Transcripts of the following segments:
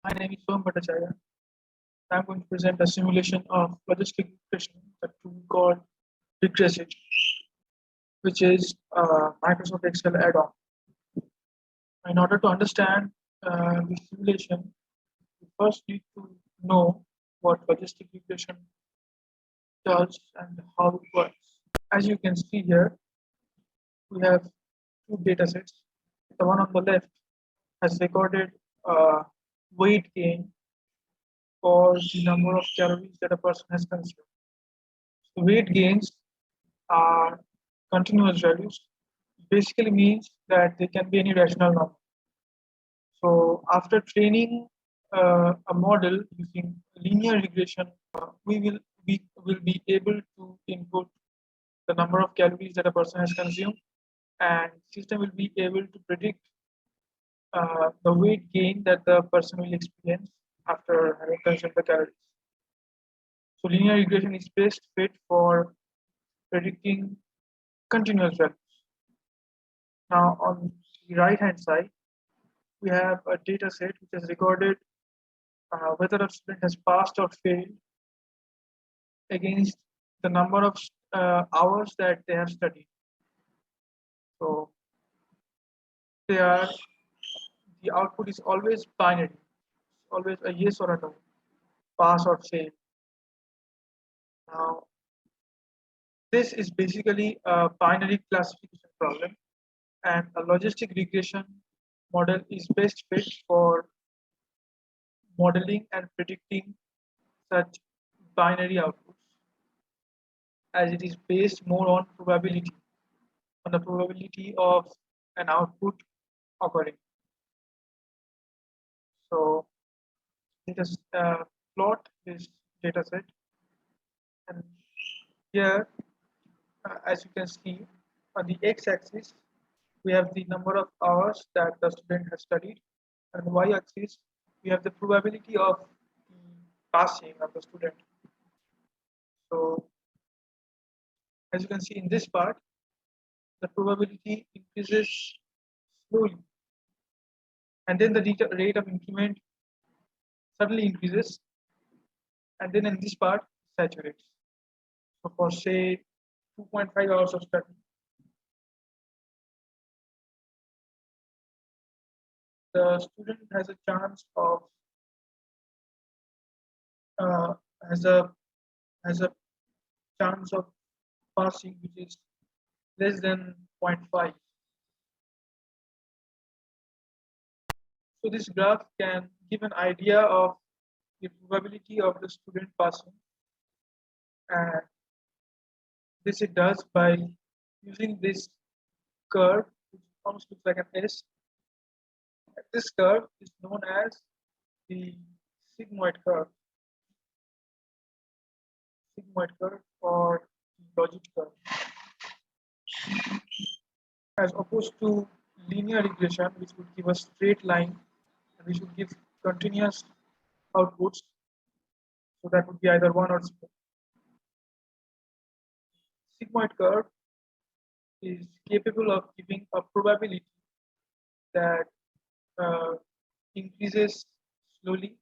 My name is Soham Bhattacharya. I'm going to present a simulation of logistic regression, a tool called RegressIt, which is a Microsoft Excel add-on. In order to understand the simulation, we first need to know what logistic regression does and how it works. As you can see here, we have two data sets. The one on the left has recorded weight gain for the number of calories that a person has consumed. So weight gains are continuous values. Basically means that they can be any rational number. So after training a model using linear regression, we will be able to input the number of calories that a person has consumed, and system will be able to predict the weight gain that the person will experience after having consumed the calories. So linear regression is best fit for predicting continuous values. Now on the right hand side, we have a data set which has recorded whether a student has passed or failed against the number of hours that they have studied. So the output is always binary, always a yes or a no, pass or fail. Now, this is basically a binary classification problem, and a logistic regression model is best fit for modeling and predicting such binary outputs, as it is based more on probability, on the probability of an output occurring. So let us plot this data set, and here, as you can see, on the x-axis, we have the number of hours that the student has studied, and y-axis, we have the probability of the passing of the student. So as you can see in this part, the probability increases slowly, and then the rate of increment suddenly increases, and then in this part saturates. So for say 2.5 hours of study, the student has a chance of uh, has a has a chance of passing which is less than 0.5. So this graph can give an idea of the probability of the student passing, and this it does by using this curve, which almost looks like an S. This curve is known as the sigmoid curve, or logic curve, as opposed to linear regression, which would give a straight line and which would give continuous outputs. So that would be either 1 or 0. Sigmoid curve is capable of giving a probability that increases slowly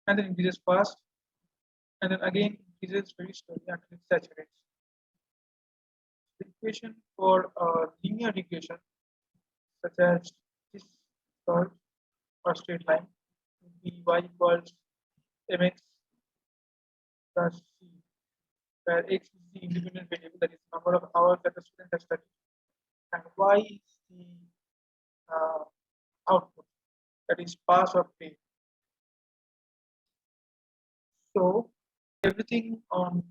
and then increases fast and then again increases very slowly until it saturates. The equation for linear regression, such as this curve or straight line, would be y equals mx plus c, where x is the independent variable, that is the number of hours that the student has studied, and y is the output, that is pass or fail. So everything on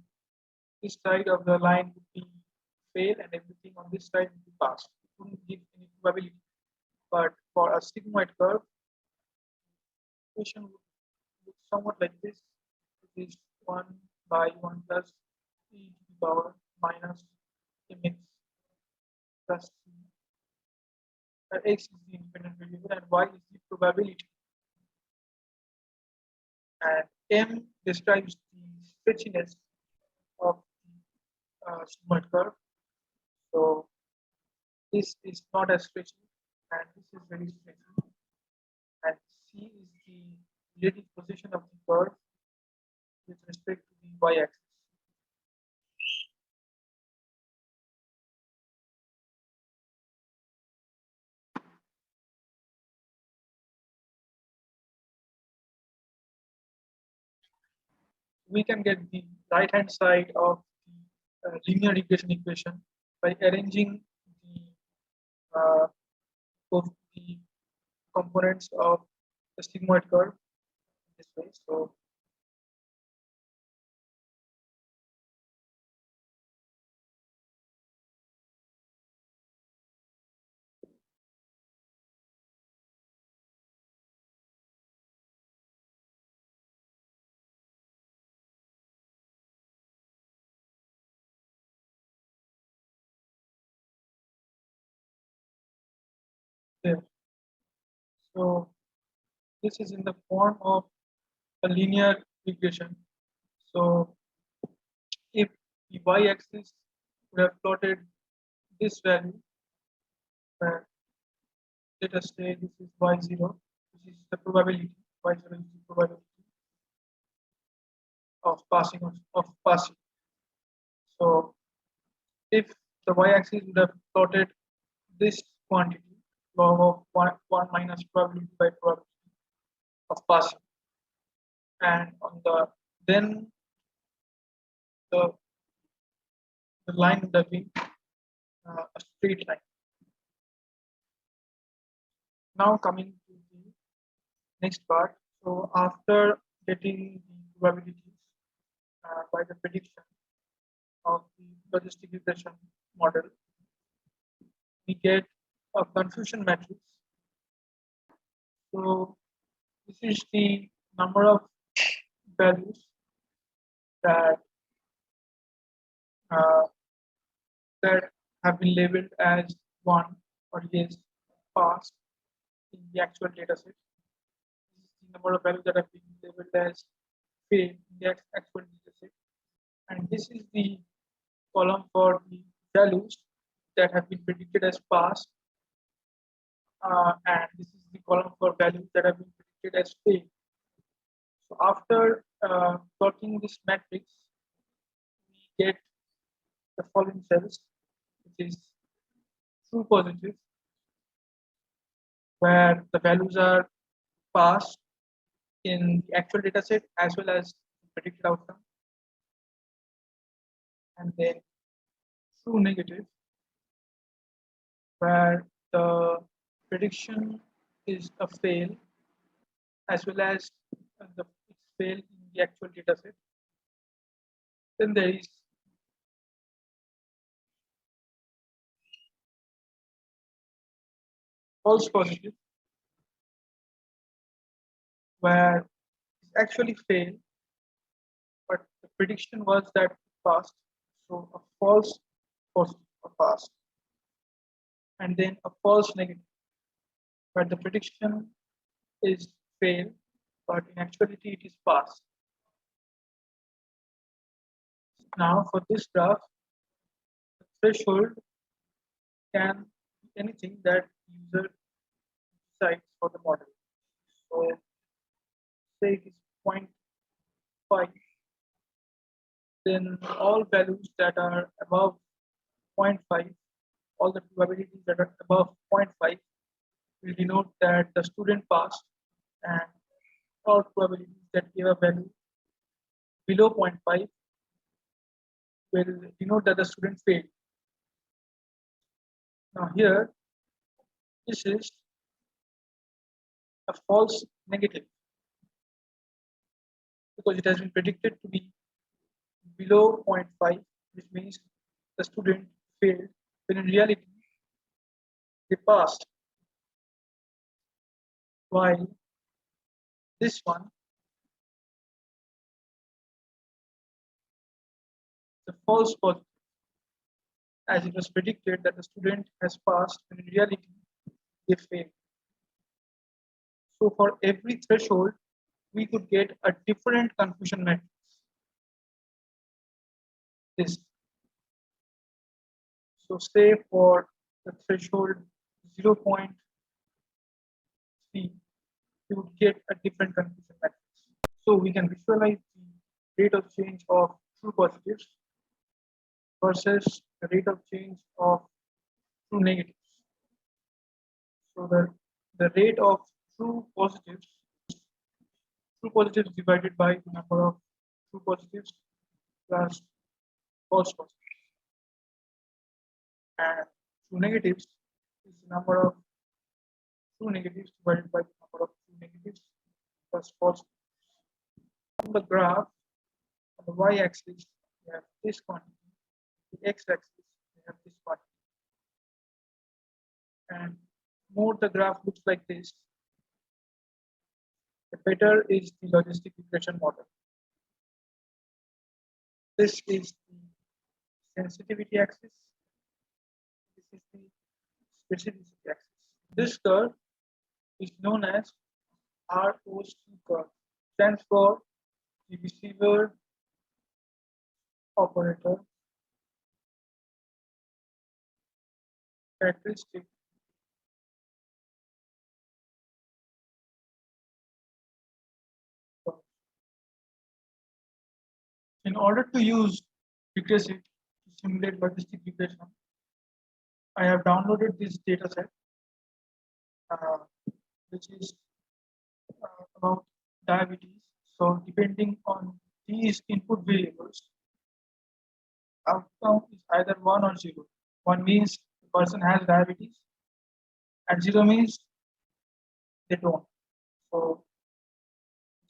this side of the line would be fail and everything on this side would be pass. It wouldn't give any probability. But for a sigmoid curve, the equation would look somewhat like this. It is 1 by 1 plus e to the power minus mx plus c. X is the independent variable and y is the probability. And m describes the stretchiness of the sigmoid curve. So this is not as stretchy, and this is very stretchy. And c is the relative position of the curve with respect to the y-axis. We can get the right-hand side of the linear regression equation by arranging the both the components of the sigmoid curve this way. So there. So this is in the form of a linear regression. So if the y-axis would have plotted this value, where let us say this is y0, which is the probability, y0 is the probability of passing. So if the y-axis would have plotted this quantity, log of 1 minus probability by probability of passing, and on the then the line would have been a straight line. Now coming to the next part. So after getting the probabilities by the prediction of the logistic regression model, we get a confusion matrix. So this is the number of values that uh, that have been labeled as 1 or yes passed in the actual data set. This is the number of values that have been labeled as failed in the actual data set. And this is the column for the values that have been predicted as passed. And this is the column for values that have been predicted as failed. So after plotting this matrix, we get the following cells, which is true positive, where the values are passed in the actual data set as well as the predicted outcome. And then true negative, where the prediction is a fail as well as the fail in the actual data set. Then there is false positive, where it's actually failed, but the prediction was that it passed. So a false positive passed. And then a false negative, where the prediction is failed, but in actuality it is passed. Now for this graph, the threshold can be anything that user decides for the model. So say it is 0.5, then all values that are above 0.5, all the probabilities that are above 0.5 will denote that the student passed, and all probabilities that give a value below 0.5 will denote that the student failed. Now here, this is a false negative because it has been predicted to be below 0.5, which means the student failed, when in reality they passed. While this one, the false positive, as it was predicted that the student has passed, when in reality they failed. So for every threshold, we could get a different confusion matrix. This. So say for the threshold 0.3, we would get a different confusion matrix. So we can visualize the rate of change of true positives versus the rate of change of true negatives. So the rate of true positives divided by the number of true positives plus false positives, and true negatives is the number of true negatives divided by the number of true negatives plus false positives. On the graph, on the y-axis, we have this quantity. The x-axis, we have this quantity. And more the graph looks like this, the better is the logistic regression model. This is the sensitivity axis. This is the specificity axis. This curve is known as ROC curve. Stands for the receiver operator characteristic curve. In order to use RegressIt to simulate logistic regression, I have downloaded this data set, which is about diabetes. So depending on these input variables, outcome is either 1 or 0. 1 means the person has diabetes, and 0 means they don't. So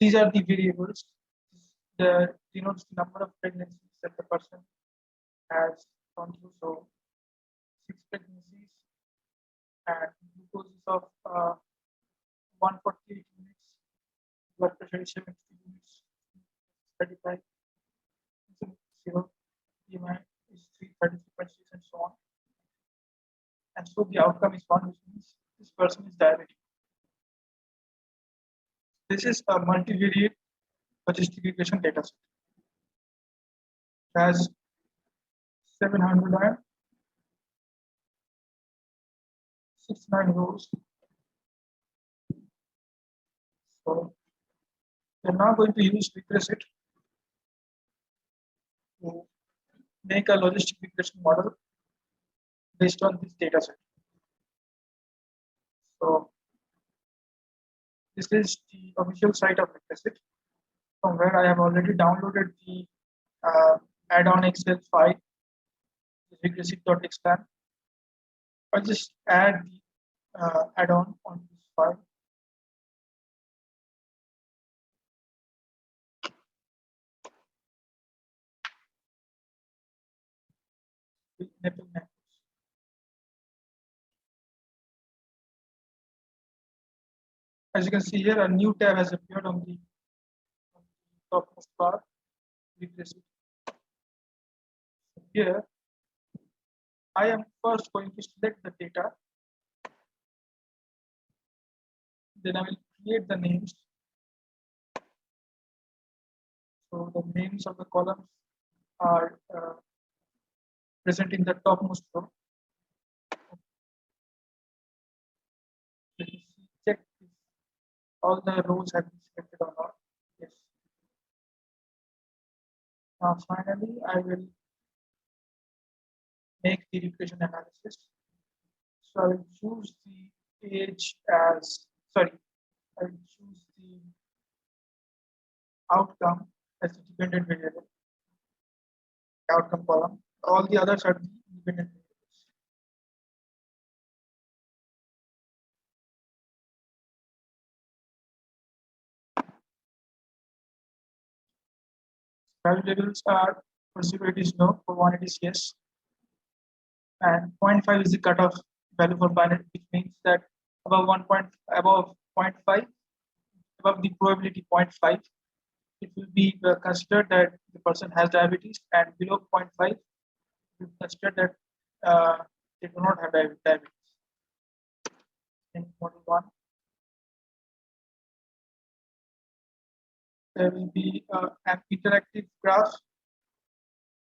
these are the variables. The denotes the number of pregnancies that the person has gone through. So 6 pregnancies, and glucose is of 148 units, blood pressure is 70 units, 35, 0, BMI is 333.6, and so on. And so the outcome is 1, which means this person is diabetic. This is a multivariate logistic regression data set. It has 769 rows. So we're now going to use RegressIt to make a logistic regression model based on this data set. So this is the official site of RegressIt, from where I have already downloaded the add-on Excel file, regressit.xml. I'll just add the add-on on this file. As you can see here, a new tab has appeared on the topmost bar. RegressIt. Here, I am first going to select the data. Then I will create the names. So the names of the columns are present in the topmost row. Check if all the rows have been selected or not. Yes. Now finally, I will make the regression analysis. So I will choose the age as, I will choose the outcome as the dependent variable, outcome column. All the others are the independent variables. Value labels are, for 0 it is no, for 1 it is yes, and 0.5 is the cutoff value for binary, which means that above 0.5, above the probability 0.5, it will be considered that the person has diabetes, and below 0.5, it will be considered that they do not have diabetes. In model 1, there will be an interactive graph.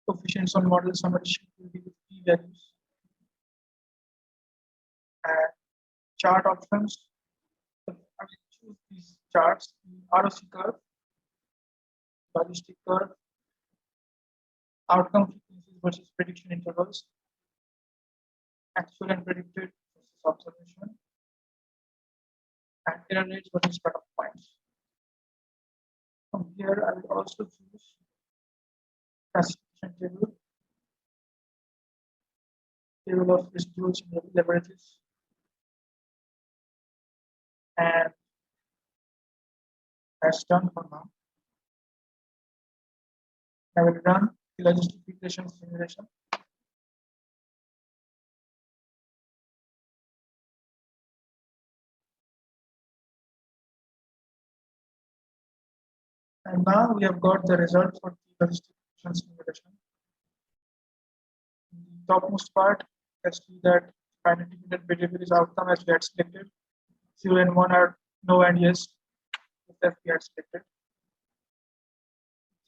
Coefficients on model summation will be with p values, and chart options. I will choose the charts, the ROC curve, logistic curve, outcome frequencies versus prediction intervals, actual and predicted versus observation, and error rates versus cutoff points. From here, I will also choose classification table of residuals in laboratories, and that's done for now. I will run the logistic regression simulation. And now we have got the result for the logistic regression simulation. In the topmost part, let's see that final independent variable is outcome as we had selected. 0 and 1 are no and yes, if we had selected.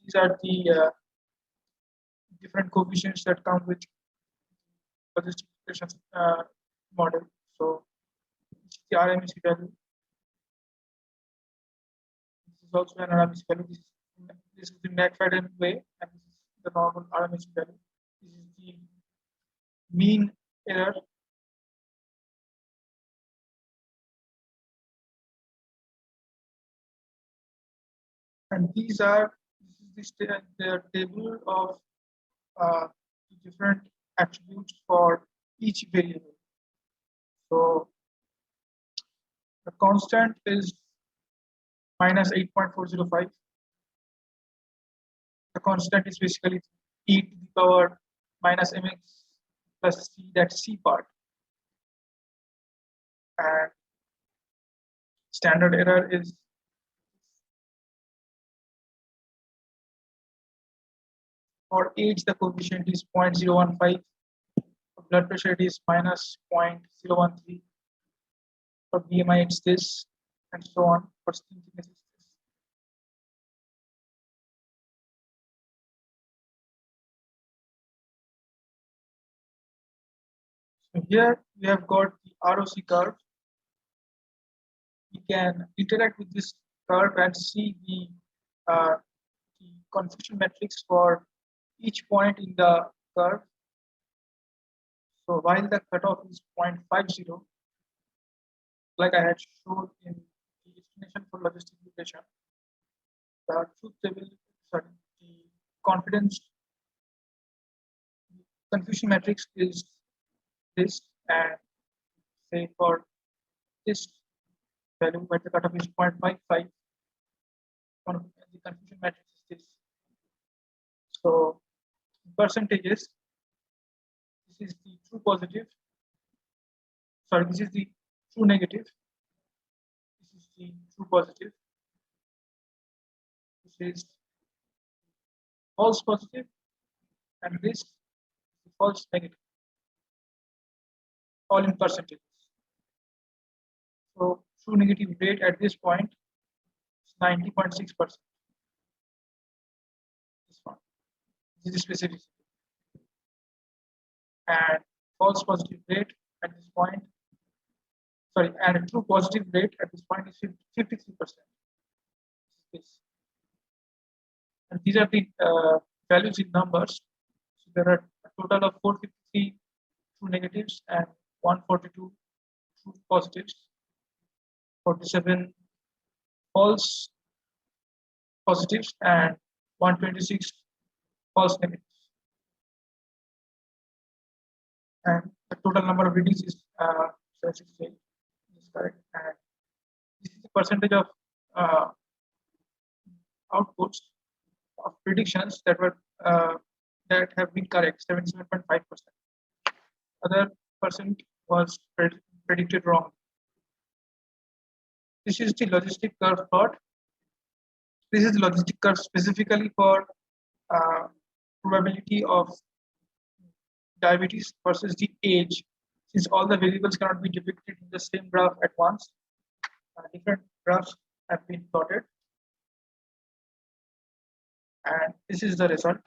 These are the different coefficients that come with logistic regression model. So this is the RMSE value. This is also an RMSE value. This is the McFadden way, and this is the normal RMSE value. This is the mean error. And this is the table of different attributes for each variable. So the constant is minus 8.405. The constant is basically e to the power minus mx plus c, that's c part. And standard error is for age, the coefficient is 0.015. For blood pressure, it is minus 0.013. For BMI, it's this, and so on. For skin thickness, it's this. So here we have got the ROC curve. We can interact with this curve and see the confusion matrix for each point in the curve. So while the cutoff is 0.50, like I had shown in the explanation for logistic regression, the truth table, the confidence confusion matrix is this, and say for this value where the cutoff is 0.55, the confusion matrix is this. So percentages, this is the true positive, sorry, this is the true negative, this is the true positive, this is false positive, and this is false negative, all in percentages. So true negative rate at this point is 90.6%. This one, this is specificity. And false positive rate at this point, sorry, and a true positive rate at this point is 53%. This. And these are the values in numbers. So there are a total of 453 true negatives and 142 true positives, 47 false positives, and 126 false negatives. And the total number of readings is 68. This is correct. And this is the percentage of outputs of predictions that were that have been correct, 77.5%. Other percent was predicted wrong. This is the logistic curve plot. This is the logistic curve specifically for probability of diabetes versus the age. Since all the variables cannot be depicted in the same graph at once, different graphs have been plotted. And this is the result.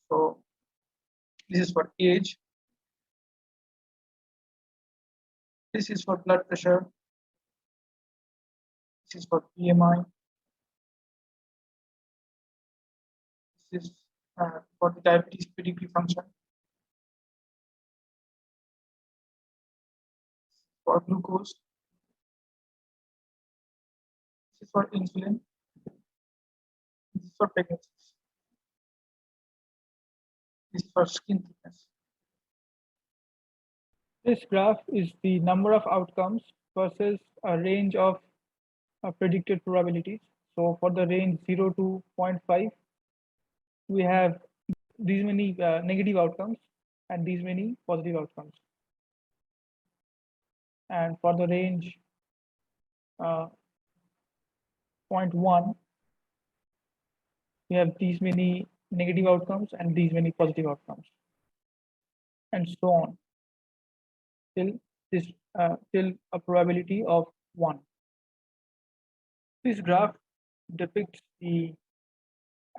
So this is for age. This is for blood pressure. This is for BMI. This is for the diabetes predictive function. For glucose. This is for insulin. This is for pregnancy. This is for skin thickness. This graph is the number of outcomes versus a range of predicted probabilities. So for the range 0 to 0.5, we have these many negative outcomes and these many positive outcomes. And for the range 0.1, we have these many negative outcomes and these many positive outcomes, and so on till a probability of 1. This graph depicts the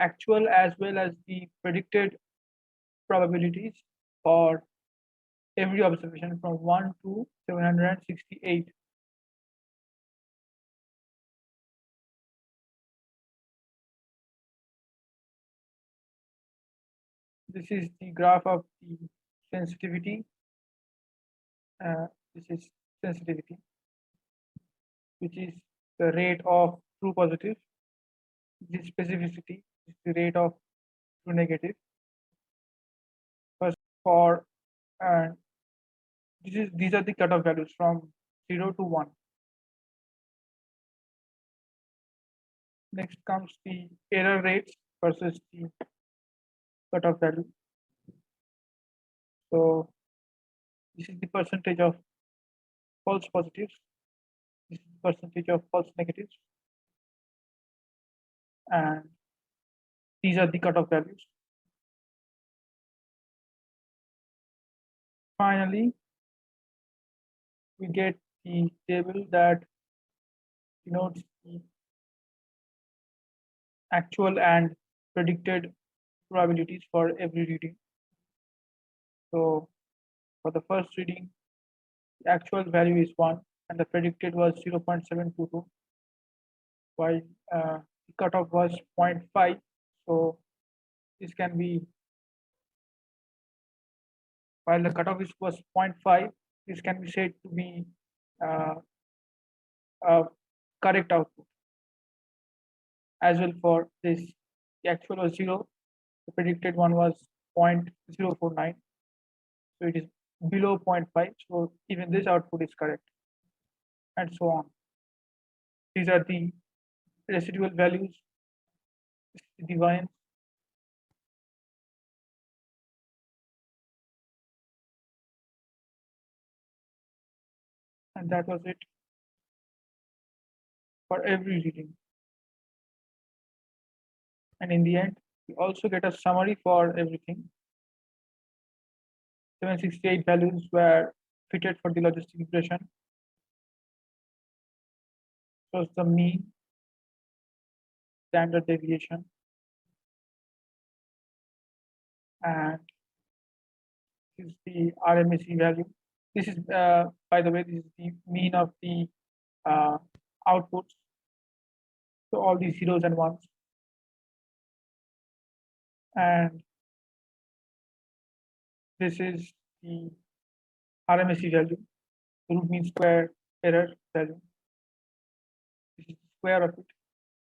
actual as well as the predicted probabilities for every observation from 1 to 768. This is the graph of the sensitivity. This is sensitivity, which is the rate of true positive. This specificity is the rate of true negative. First, for these are the cutoff values from 0 to 1. Next comes the error rates versus the cutoff value. So this is the percentage of false positives. This is the percentage of false negatives. And these are the cutoff values. Finally, we get the table that denotes the actual and predicted probabilities for every reading. So for the first reading, the actual value is 1 and the predicted was 0.722, while the cutoff was 0.5. So this can be, while the cutoff was 0.5, this can be said to be a correct output. As well for this, the actual was 0, the predicted one was 0.049. So it is below 0.5. So even this output is correct, and so on. These are the residual values, the variance. And that was it for every reading. And in the end, we also get a summary for everything. 768 values were fitted for the logistic regression. So the mean, standard deviation, and this is the RMSE value. This is, by the way, this is the mean of the outputs. So all these zeros and ones. And this is the RMSE value, the root mean square error value. This is the square of it.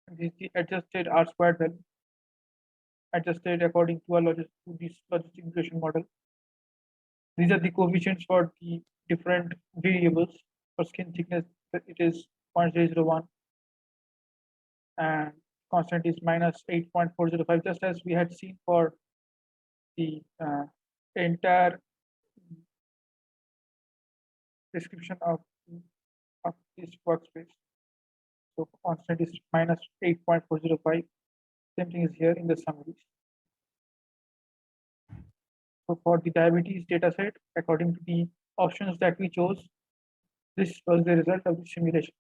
And this is the adjusted R squared value, adjusted according to this logistic regression model. These are the coefficients for the different variables. For skin thickness, it is 0.001, and constant is minus 8.405, just as we had seen for the entire description of this workspace. So constant is minus 8.405. Same thing is here in the summaries. So for the diabetes data set, according to the options that we chose, this was the result of the simulation.